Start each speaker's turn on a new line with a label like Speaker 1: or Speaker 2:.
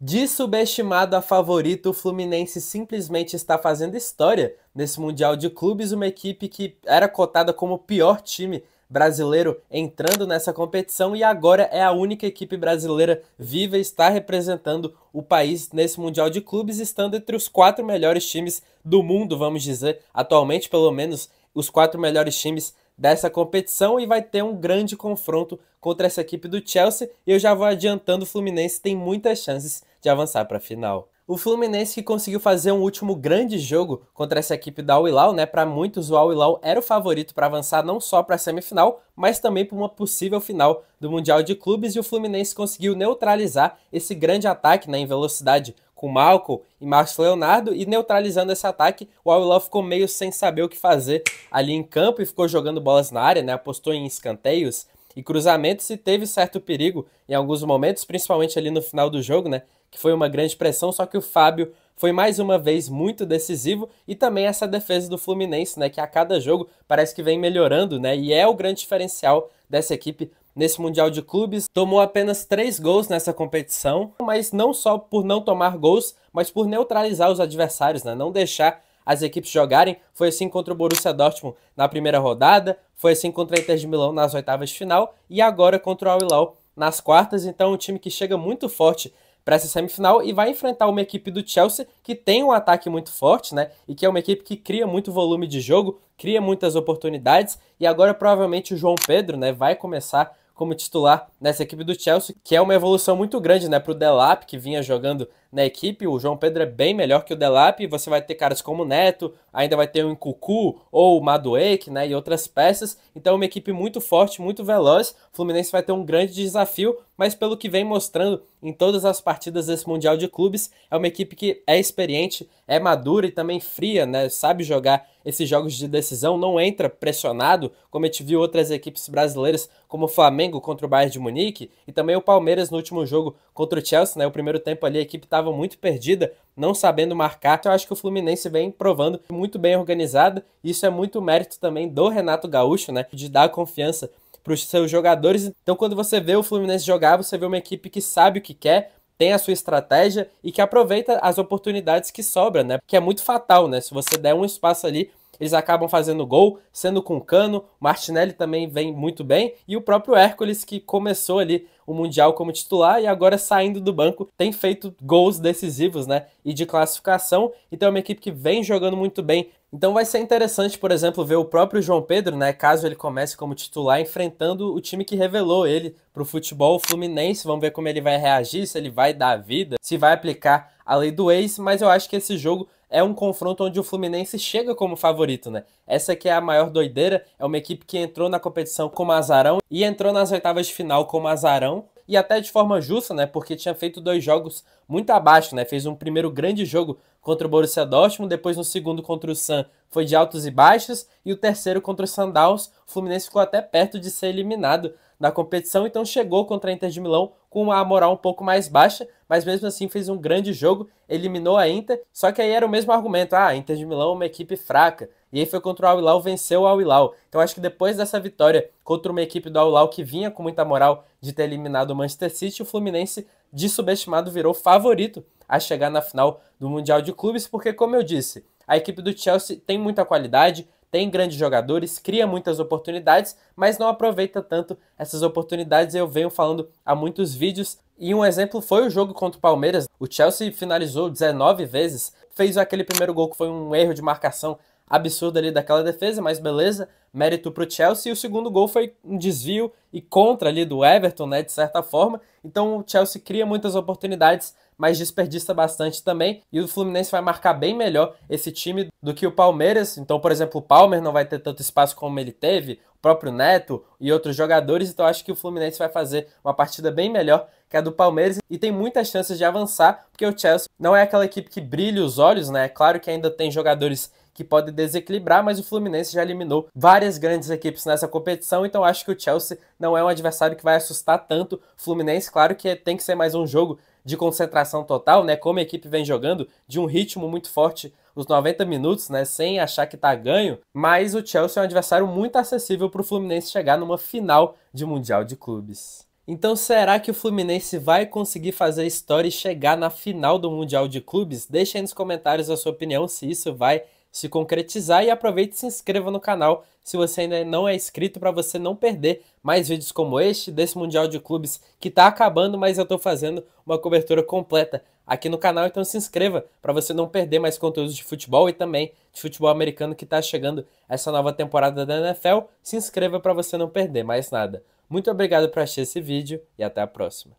Speaker 1: De subestimado a favorito, o Fluminense simplesmente está fazendo história nesse Mundial de Clubes, uma equipe que era cotada como o pior time brasileiro entrando nessa competição e agora é a única equipe brasileira viva e está representando o país nesse Mundial de Clubes, estando entre os 4 melhores times do mundo, vamos dizer, atualmente pelo menos os 4 melhores times dessa competição, e vai ter um grande confronto contra essa equipe do Chelsea. E eu já vou adiantando, o Fluminense tem muitas chances de avançar para a final. O Fluminense que conseguiu fazer um último grande jogo contra essa equipe da Al Hilal, né? Para muitos o Al Hilal era o favorito para avançar não só para a semifinal, mas também para uma possível final do Mundial de Clubes, e o Fluminense conseguiu neutralizar esse grande ataque, né, em velocidade com Malcom e Marcos Leonardo, e neutralizando esse ataque, o Al Hilal ficou meio sem saber o que fazer ali em campo e ficou jogando bolas na área, né? Apostou em escanteios e cruzamentos e teve certo perigo em alguns momentos, principalmente ali no final do jogo, né? Que foi uma grande pressão, só que o Fábio foi mais uma vez muito decisivo, e também essa defesa do Fluminense, né? Que a cada jogo parece que vem melhorando, né? E é o grande diferencial dessa equipe nesse Mundial de Clubes. Tomou apenas 3 gols nessa competição, mas não só por não tomar gols, mas por neutralizar os adversários, né? Não deixar as equipes jogarem. Foi assim contra o Borussia Dortmund na primeira rodada, foi assim contra a Inter de Milão nas oitavas de final e agora contra o Al Hilal nas quartas. Então um time que chega muito forte para essa semifinal e vai enfrentar uma equipe do Chelsea que tem um ataque muito forte, né? E que é uma equipe que cria muito volume de jogo, cria muitas oportunidades, e agora provavelmente o João Pedro, né, vai começar como titular nessa equipe do Chelsea, que é uma evolução muito grande, né, para o Delap, que vinha jogando na equipe. O João Pedro é bem melhor que o Delap, e você vai ter caras como o Neto, ainda vai ter o Nkuku ou o Madueke, né, e outras peças. Então é uma equipe muito forte, muito veloz. O Fluminense vai ter um grande desafio, mas pelo que vem mostrando em todas as partidas desse Mundial de Clubes, é uma equipe que é experiente, é madura e também fria, né, sabe jogar esses jogos de decisão, não entra pressionado, como a gente viu outras equipes brasileiras, como o Flamengo contra o Bayern de Munique, e também o Palmeiras no último jogo contra o Chelsea, né? O primeiro tempo ali a equipe estava muito perdida, não sabendo marcar. Eu acho que o Fluminense vem provando muito bem organizado, e isso é muito mérito também do Renato Gaúcho, né? De dar confiança para os seus jogadores. Então, quando você vê o Fluminense jogar, você vê uma equipe que sabe o que quer, tem a sua estratégia e que aproveita as oportunidades que sobram, né? Que é muito fatal, né? Se você der um espaço ali, eles acabam fazendo gol, sendo com Cano. O Martinelli também vem muito bem, e o próprio Hércules, que começou ali o Mundial como titular e agora saindo do banco, tem feito gols decisivos, né? E de classificação. Então é uma equipe que vem jogando muito bem. Então vai ser interessante, por exemplo, ver o próprio João Pedro, né, caso ele comece como titular, enfrentando o time que revelou ele para o futebol Fluminense. Vamos ver como ele vai reagir, se ele vai dar a vida, se vai aplicar a lei do ex, mas eu acho que esse jogo é um confronto onde o Fluminense chega como favorito, né? Essa que é a maior doideira, é uma equipe que entrou na competição como azarão e entrou nas oitavas de final como azarão, e até de forma justa, né? Porque tinha feito 2 jogos muito abaixo, né? Fez um primeiro grande jogo contra o Borussia Dortmund, depois no segundo contra o San foi de altos e baixos, e o terceiro contra o Sundowns, o Fluminense ficou até perto de ser eliminado da competição, então chegou contra a Inter de Milão com a moral um pouco mais baixa, mas mesmo assim fez um grande jogo, eliminou a Inter. Só que aí era o mesmo argumento, a Inter de Milão é uma equipe fraca, e aí foi contra o Al Hilal, venceu o Al Hilal. Então acho que depois dessa vitória contra uma equipe do Al Hilal que vinha com muita moral de ter eliminado o Manchester City, o Fluminense, de subestimado, virou favorito a chegar na final do Mundial de Clubes, porque, como eu disse, a equipe do Chelsea tem muita qualidade, tem grandes jogadores, cria muitas oportunidades, mas não aproveita tanto essas oportunidades. Eu venho falando há muitos vídeos, e um exemplo foi o jogo contra o Palmeiras. O Chelsea finalizou 19 vezes, fez aquele primeiro gol que foi um erro de marcação absurdo ali daquela defesa, mas beleza, mérito pro Chelsea. E o segundo gol foi um desvio e contra ali do Everton, né, de certa forma. Então o Chelsea cria muitas oportunidades, mas desperdiça bastante também, e o Fluminense vai marcar bem melhor esse time do que o Palmeiras. Então, por exemplo, o Palmer não vai ter tanto espaço como ele teve, o próprio Neto e outros jogadores. Então acho que o Fluminense vai fazer uma partida bem melhor que a do Palmeiras e tem muitas chances de avançar, porque o Chelsea não é aquela equipe que brilha os olhos, né? É claro que ainda tem jogadores que podem desequilibrar, mas o Fluminense já eliminou várias grandes equipes nessa competição, então acho que o Chelsea não é um adversário que vai assustar tanto o Fluminense. Claro que tem que ser mais um jogo de concentração total, né? Como a equipe vem jogando, de um ritmo muito forte, os 90 minutos, né? Sem achar que tá ganho, mas o Chelsea é um adversário muito acessível para o Fluminense chegar numa final de Mundial de Clubes. Então será que o Fluminense vai conseguir fazer história e chegar na final do Mundial de Clubes? Deixa aí nos comentários a sua opinião se isso vai se concretizar e aproveite e se inscreva no canal se você ainda não é inscrito para você não perder mais vídeos como este desse Mundial de Clubes que está acabando, mas eu estou fazendo uma cobertura completa aqui no canal, então se inscreva para você não perder mais conteúdos de futebol e também de futebol americano que está chegando essa nova temporada da NFL. Se inscreva para você não perder mais nada. Muito obrigado por assistir esse vídeo e até a próxima.